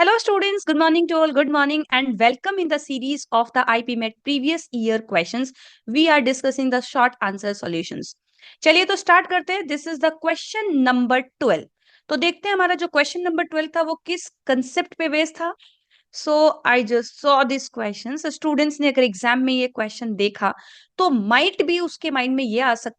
Hello students, good morning to all, good morning and welcome in the series of the IPMET previous year questions. We are discussing the short answer solutions. चलिए तो start करते हैं. This is the question number 12. तो देखते हैं हमारा जो question number 12 था वो किस कंसेप्ट पे बेस्ड था. So I just saw this question. Students ने अगर एग्जाम में ये क्वेश्चन देखा तो माइट भी उसके माइंड में ये आ सकता है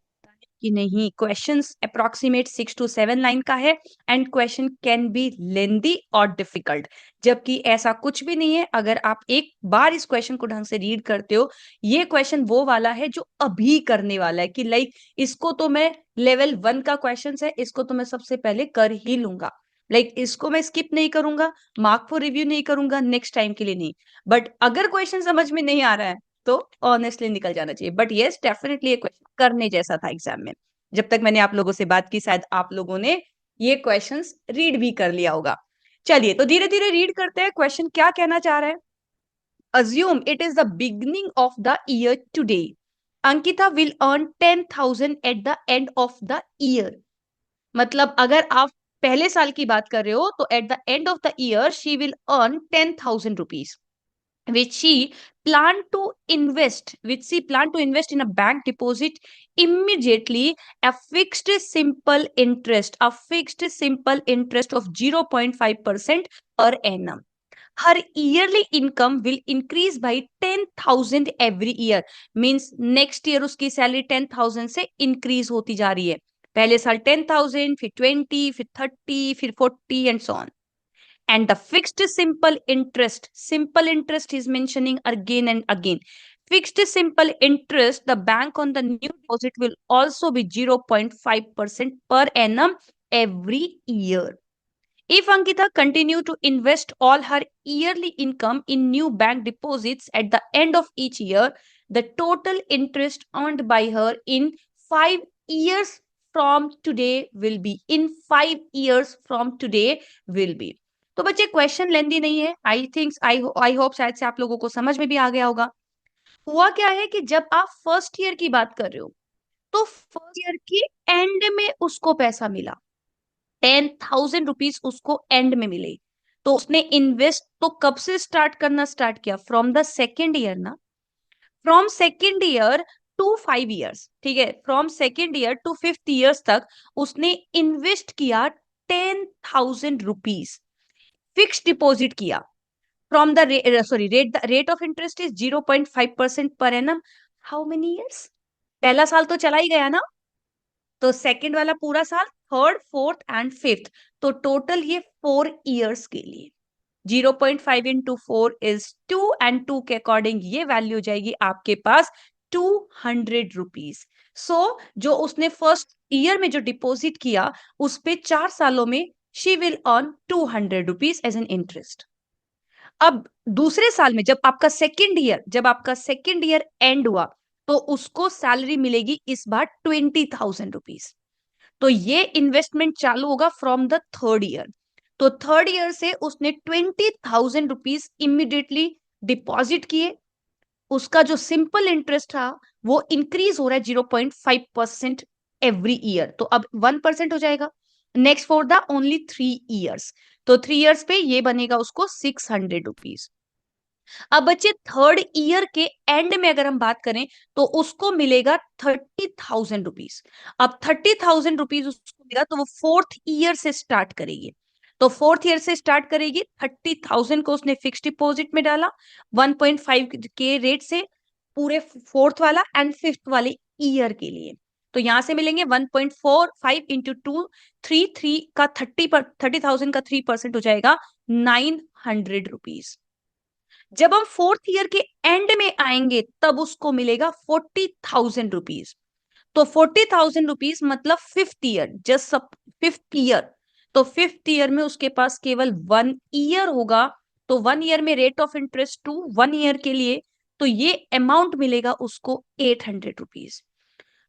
कि नहीं, क्वेश्चंस अप्रोक्सीमेट 6 to 7 लाइन का है एंड क्वेश्चन कैन बी लेंदी और डिफिकल्ट. जबकि ऐसा कुछ भी नहीं है. अगर आप एक बार इस क्वेश्चन को ढंग से रीड करते हो, ये क्वेश्चन वो वाला है जो अभी करने वाला है कि लाइक इसको तो मैं लेवल 1 का क्वेश्चन है, इसको तो मैं सबसे पहले कर ही लूंगा. लाइक इसको मैं स्किप नहीं करूंगा, मार्क फॉर रिव्यू नहीं करूंगा, नेक्स्ट टाइम के लिए नहीं. बट अगर क्वेश्चन समझ में नहीं आ रहा है तो ऑनेस्टली निकल जाना चाहिए. बट येस, डेफिनेटली ये क्वेश्चन करने जैसा था एग्जाम में. जब तक मैंने आप लोगों से बात की शायद आप लोगों ने ये क्वेश्चंस रीड भी कर लिया होगा. चलिए तो धीरे धीरे रीड करते हैं. क्वेश्चन क्या कहना चाह रहा है. Assume it is the beginning of the year today. Ankita will earn 10,000 at the end of the year. मतलब अगर आप पहले साल की बात कर रहे हो तो at the end of the year she will earn 10,000 rupees, which she planned to invest in a bank deposit immediately. A fixed simple interest of 0.5% per annum. Her yearly income will increase by 10,000 every year. Means next year उसकी salary 10,000 से increase होती जा रही है. पहले साल 10,000, फिर 20, फिर 30, फिर 40 and so on. And the fixed simple interest is mentioning again and again. Fixed simple interest, the bank on the new deposit will also be 0.5% per annum every year. If Ankita continue to invest all her yearly income in new bank deposits at the end of each year, the total interest earned by her in 5 years from today will be. In 5 years from today will be. तो बच्चे question लेंदी नहीं है. I hope शायद से आप लोगों को समझ में भी आ गया होगा. हुआ क्या है कि जब आप फर्स्ट ईयर की बात कर रहे हो तो फर्स्ट ईयर के एंड में उसको पैसा मिला. 10,000 रुपीज उसको एंड में मिले. तो उसने इन्वेस्ट तो कब से स्टार्ट किया? फ्रॉम द सेकेंड ईयर ना. From second year to 5 years. ठीक है, from second year to 5th years तक उसने इन्वेस्ट किया 10,000 रुपीज. फिक्स डिपॉजिट किया. From the rate of interest is 0.5% per annum. How many years? पहला साल तो चला ही गया ना. तो सेकंड वाला पूरा साल, थर्ड, फोर्थ एंड फिफ्थ. तो टोटल ये 4 इयर्स के लिए. 0.5 इंटू 4 इज 2 एंड 2 के अकॉर्डिंग ये वैल्यू हो जाएगी आपके पास 200 रुपीज. सो जो उसने फर्स्ट ईयर में जो डिपॉजिट किया उस पे 4 सालों में she will earn 200 rupees as an interest. अब दूसरे साल में जब आपका सेकेंड ईयर एंड हुआ तो उसको सैलरी मिलेगी इस बार 20,000 रुपीज. तो ये इन्वेस्टमेंट चालू होगा फ्रॉम द थर्ड ईयर. तो थर्ड ईयर से उसने 20,000 रुपीज इमीडिएटली डिपॉजिट किए. उसका जो सिंपल इंटरेस्ट था वो इंक्रीज हो रहा है 0.5% एवरी ईयर. तो अब 1% हो जाएगा. Next for the only 3 years. तो 3 इयर्स पे ये बनेगा उसको 600 रुपीज. अब बच्चे थर्ड ईयर के एंड में अगर हम बात करें तो उसको मिलेगा 30,000 रुपीज. अब 30,000 रुपीज उसको मिला तो वो फोर्थ ईयर से स्टार्ट करेगी. तो फोर्थ ईयर से स्टार्ट करेगी. 30,000 को उसने फिक्स डिपॉजिट में डाला 1.5 के रेट से पूरे फोर्थ वाला एंड फिफ्थ वाले ईयर के लिए. तो यहां से मिलेंगे 1.45 इंटू 2, 3 का 30,000 का 3% हो जाएगा 900 रुपीज. जब हम फोर्थ ईयर के एंड में आएंगे तब उसको मिलेगा 40,000 रुपीज. तो 40,000 रुपीज मतलब fifth year, just fifth year. तो फिफ्थ ईयर में उसके पास केवल 1 ईयर होगा. तो 1 ईयर में रेट ऑफ इंटरेस्ट 2, 1 ईयर के लिए. तो ये अमाउंट मिलेगा उसको 800 रुपीज.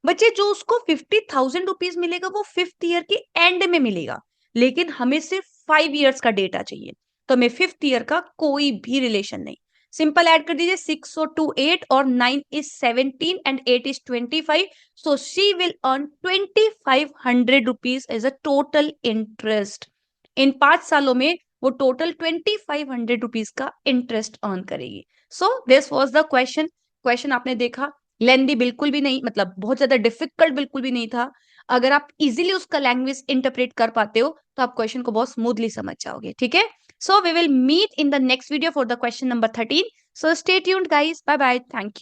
बच्चे जो उसको 50,000 रुपीज मिलेगा वो फिफ्थ ईयर के एंड में मिलेगा. लेकिन हमें सिर्फ 5 इयर्स का डेटा चाहिए. तो हमें फिफ्थ ईयर का कोई भी रिलेशन नहीं. सिंपल ऐड कर दीजिए. 6 और 2 8 और 9 is 17 and 8 is 25. So she will earn 2,500 rupees as a total interest. इन 5 सालों में वो टोटल 2500 रुपीज का इंटरेस्ट अर्न करेगी। So this was the question. Question आपने देखा, लेंदी बिल्कुल भी नहीं, मतलब बहुत ज्यादा डिफिकल्ट बिल्कुल भी नहीं था। अगर आप इजीली उसका लैंग्वेज इंटरप्रेट कर पाते हो तो आप क्वेश्चन को बहुत स्मूथली समझ जाओगे। ठीक है, so we will meet in the next video for the question number 13। So stay tuned guys, bye bye, thank you.